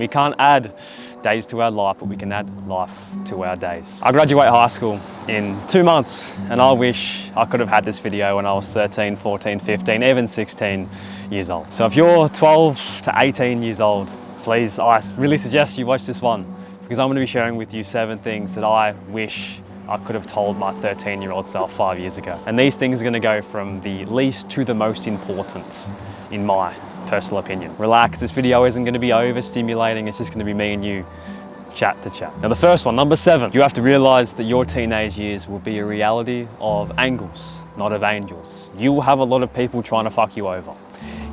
We can't add days to our life, but we can add life to our days. I graduate high school in 2 months, and I wish I could have had this video when I was 13, 14, 15, even 16 years old. So if you're 12 to 18 years old, please, I really suggest you watch this one, because I'm going to be sharing with you 7 things that I wish I could have told my 13-year-old self 5 years ago. And these things are going to go from the least to the most important, in my personal opinion. Relax, this video isn't going to be overstimulating, it's just going to be me and you chat to chat. Now the first one, number 7, you have to realize that your teenage years will be a reality of angles, not of angels. You will have a lot of people trying to fuck you over,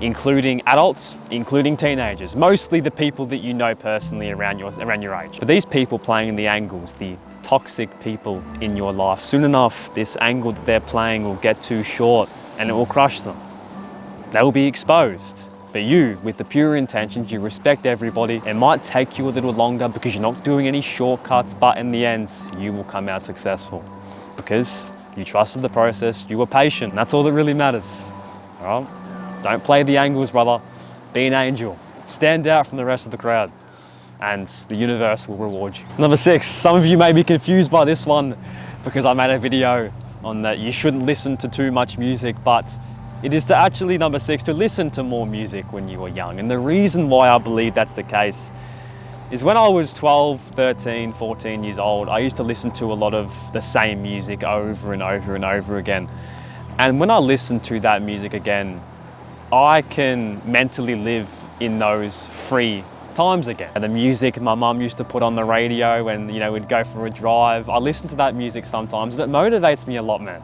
including adults, including teenagers, mostly the people that you know personally around your age. But these people playing the angles, the toxic people in your life, soon enough this angle that they're playing will get too short and it will crush them. They will be exposed. But you, with the pure intentions, you respect everybody. It might take you a little longer because you're not doing any shortcuts, but in the end, you will come out successful because you trusted the process, you were patient. That's all that really matters, all right? Don't play the angles, brother. Be an angel. Stand out from the rest of the crowd and the universe will reward you. Number 6, some of you may be confused by this one because I made a video on that you shouldn't listen to too much music, but it is to actually, number 6, to listen to more music when you are young. And the reason why I believe that's the case is when I was 12, 13, 14 years old, I used to listen to a lot of the same music over and over and over again. And when I listen to that music again, I can mentally live in those free times again. And the music my mum used to put on the radio when, you know, we'd go for a drive, I listen to that music sometimes and it motivates me a lot, man,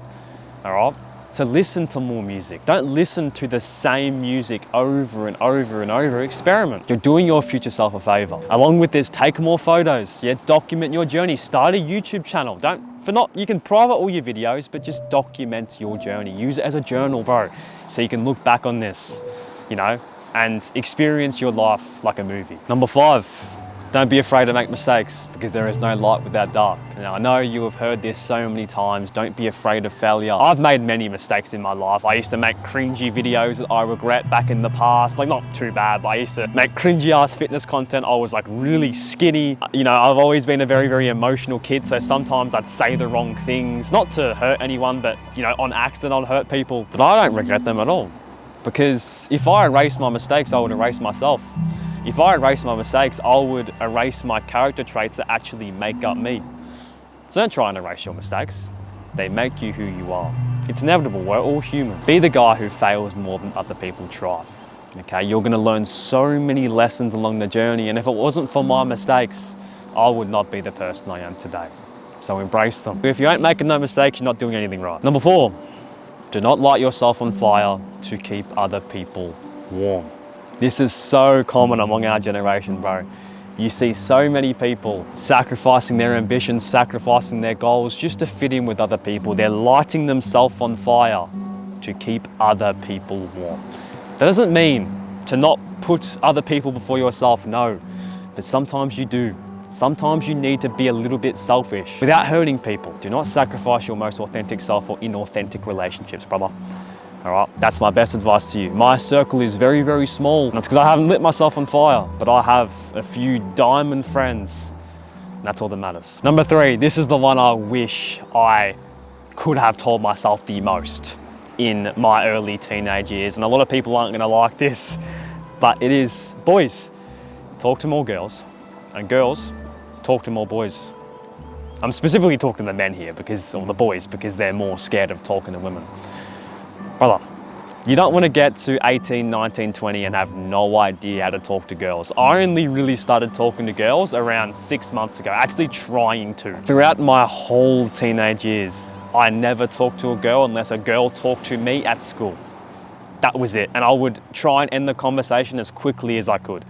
all right? So listen to more music. Don't listen to the same music over and over and over. Experiment. You're doing your future self a favor. Along with this, take more photos. Yeah, document your journey. Start a YouTube channel. You can private all your videos, but just document your journey. Use it as a journal, bro. So you can look back on this, you know, and experience your life like a movie. Number 5. Don't be afraid to make mistakes because there is no light without dark. Now, I know you have heard this so many times, don't be afraid of failure. I've made many mistakes in my life. I used to make cringy videos that I regret back in the past. Like, not too bad, but I used to make cringy ass fitness content. I was like really skinny. You know, I've always been a very, very emotional kid, so sometimes I'd say the wrong things, not to hurt anyone, but, you know, on accident I'd hurt people. But I don't regret them at all, because if I erase my mistakes, I would erase myself. If I erase my mistakes, I would erase my character traits that actually make up me. So don't try and erase your mistakes. They make you who you are. It's inevitable, we're all human. Be the guy who fails more than other people try. Okay, you're gonna learn so many lessons along the journey, and if it wasn't for my mistakes, I would not be the person I am today. So embrace them. If you ain't making no mistakes, you're not doing anything right. Number 4, do not light yourself on fire to keep other people warm. This is so common among our generation, bro. You see so many people sacrificing their ambitions, sacrificing their goals just to fit in with other people. They're lighting themselves on fire to keep other people warm. That doesn't mean to not put other people before yourself, no. But sometimes you do. Sometimes you need to be a little bit selfish without hurting people. Do not sacrifice your most authentic self for inauthentic relationships, brother. All right, that's my best advice to you. My circle is very, very small. That's because I haven't lit myself on fire, but I have a few diamond friends. And that's all that matters. Number 3, this is the one I wish I could have told myself the most in my early teenage years. And a lot of people aren't gonna like this, but it is, boys, talk to more girls, and girls, talk to more boys. I'm specifically talking to the men here or the boys, because they're more scared of talking to women. Brother, you don't want to get to 18, 19, 20 and have no idea how to talk to girls. I only really started talking to girls around 6 months ago, actually trying to. Throughout my whole teenage years, I never talked to a girl unless a girl talked to me at school. That was it. And I would try and end the conversation as quickly as I could.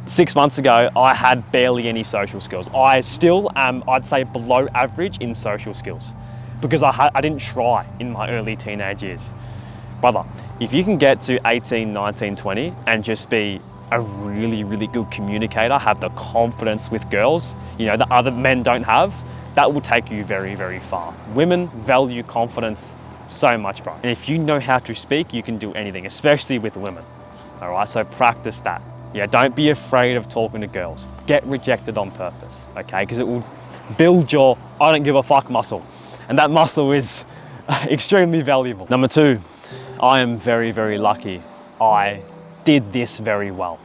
6 months ago, I had barely any social skills. I still am, I'd say, below average in social skills, because I didn't try in my early teenage years. Brother, if you can get to 18, 19, 20 and just be a really, really good communicator, have the confidence with girls, you know, that other men don't have, that will take you very, very far. Women value confidence so much, bro. And if you know how to speak, you can do anything, especially with women. All right, so practice that. Yeah, don't be afraid of talking to girls. Get rejected on purpose, okay? Because it will build your I don't give a fuck muscle. And that muscle is extremely valuable. Number 2, I am very, very lucky. I did this very well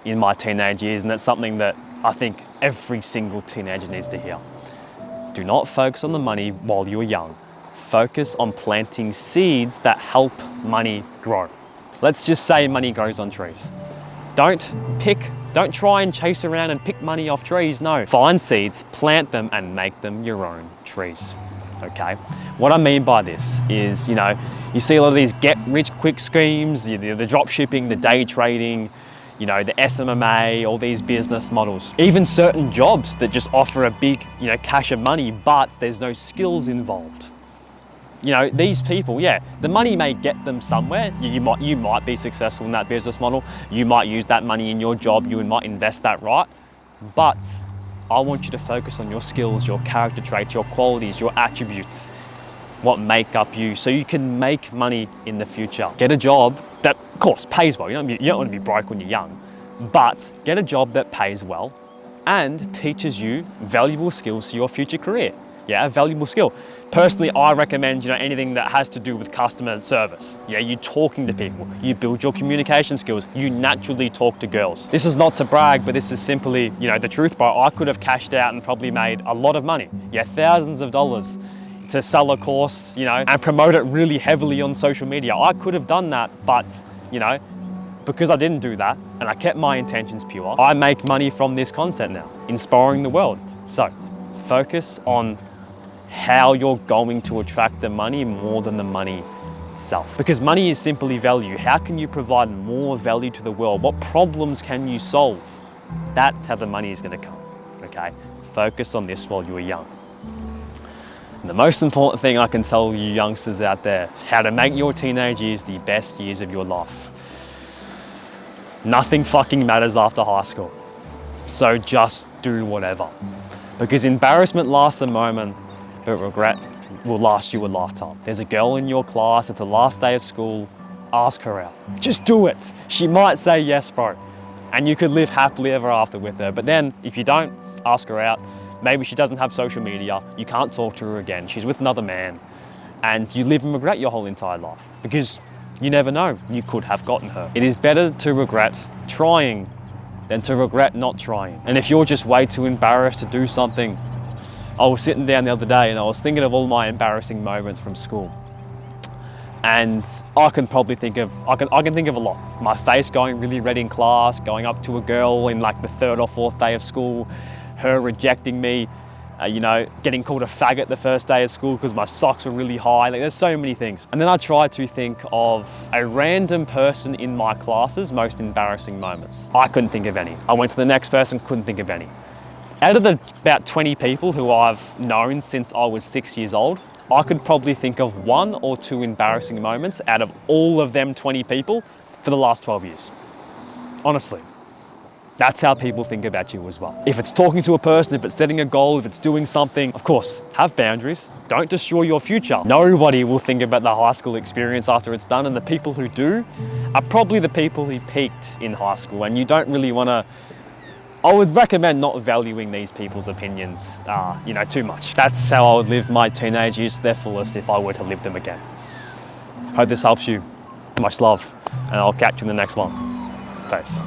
in my teenage years, and that's something that I think every single teenager needs to hear. Do not focus on the money while you're young. Focus on planting seeds that help money grow. Let's just say money grows on trees. Don't try and chase around and pick money off trees. No, find seeds, plant them, and make them your own trees. Okay, what I mean by this is, you see a lot of these get rich quick schemes, the drop shipping, the day trading, the SMMA, all these business models, even certain jobs that just offer a big, cash of money, but there's no skills involved. These people, yeah, the money may get them somewhere. You might be successful in that business model. You might use that money in your job. You might invest that right. But I want you to focus on your skills, your character traits, your qualities, your attributes, what make up you, so you can make money in the future. Get a job that, of course, pays well. You don't want to be broke when you're young, but get a job that pays well and teaches you valuable skills for your future career. Yeah, a valuable skill. Personally, I recommend, anything that has to do with customer service. Yeah, you talking to people, you build your communication skills, you naturally talk to girls. This is not to brag, but this is simply, the truth, bro. I could have cashed out and probably made a lot of money. Yeah, thousands of dollars to sell a course, and promote it really heavily on social media. I could have done that, but, because I didn't do that and I kept my intentions pure, I make money from this content now, inspiring the world. So focus on how you're going to attract the money more than the money itself. Because money is simply value. How can you provide more value to the world? What problems can you solve? That's how the money is going to come, okay? Focus on this while you're young. And the most important thing I can tell you youngsters out there is how to make your teenage years the best years of your life. Nothing fucking matters after high school. So just do whatever. Because embarrassment lasts a moment, but regret will last you a lifetime. There's a girl in your class, it's the last day of school, ask her out. Just do it. She might say yes, bro. And you could live happily ever after with her. But then if you don't, ask her out. Maybe she doesn't have social media, you can't talk to her again, she's with another man, and you live in regret your whole entire life because you never know, you could have gotten her. It is better to regret trying than to regret not trying. And if you're just way too embarrassed to do something, I was sitting down the other day and I was thinking of all my embarrassing moments from school. And I can probably think of, I can think of a lot. My face going really red in class, going up to a girl in like the 3rd or 4th day of school, her rejecting me, getting called a faggot the first day of school because my socks were really high. Like, there's so many things. And then I tried to think of a random person in my class's most embarrassing moments. I couldn't think of any. I went to the next person, couldn't think of any. Out of the about 20 people who I've known since I was 6 years old, I could probably think of 1 or 2 embarrassing moments out of all of them 20 people for the last 12 years. Honestly. That's how people think about you as well. If it's talking to a person, if it's setting a goal, if it's doing something, of course, have boundaries. Don't destroy your future. Nobody will think about the high school experience after it's done, and the people who do are probably the people who peaked in high school, and you don't really want to, I would recommend not valuing these people's opinions, too much. That's how I would live my teenage years to their fullest if I were to live them again. Hope this helps you. Much love, and I'll catch you in the next one. Peace.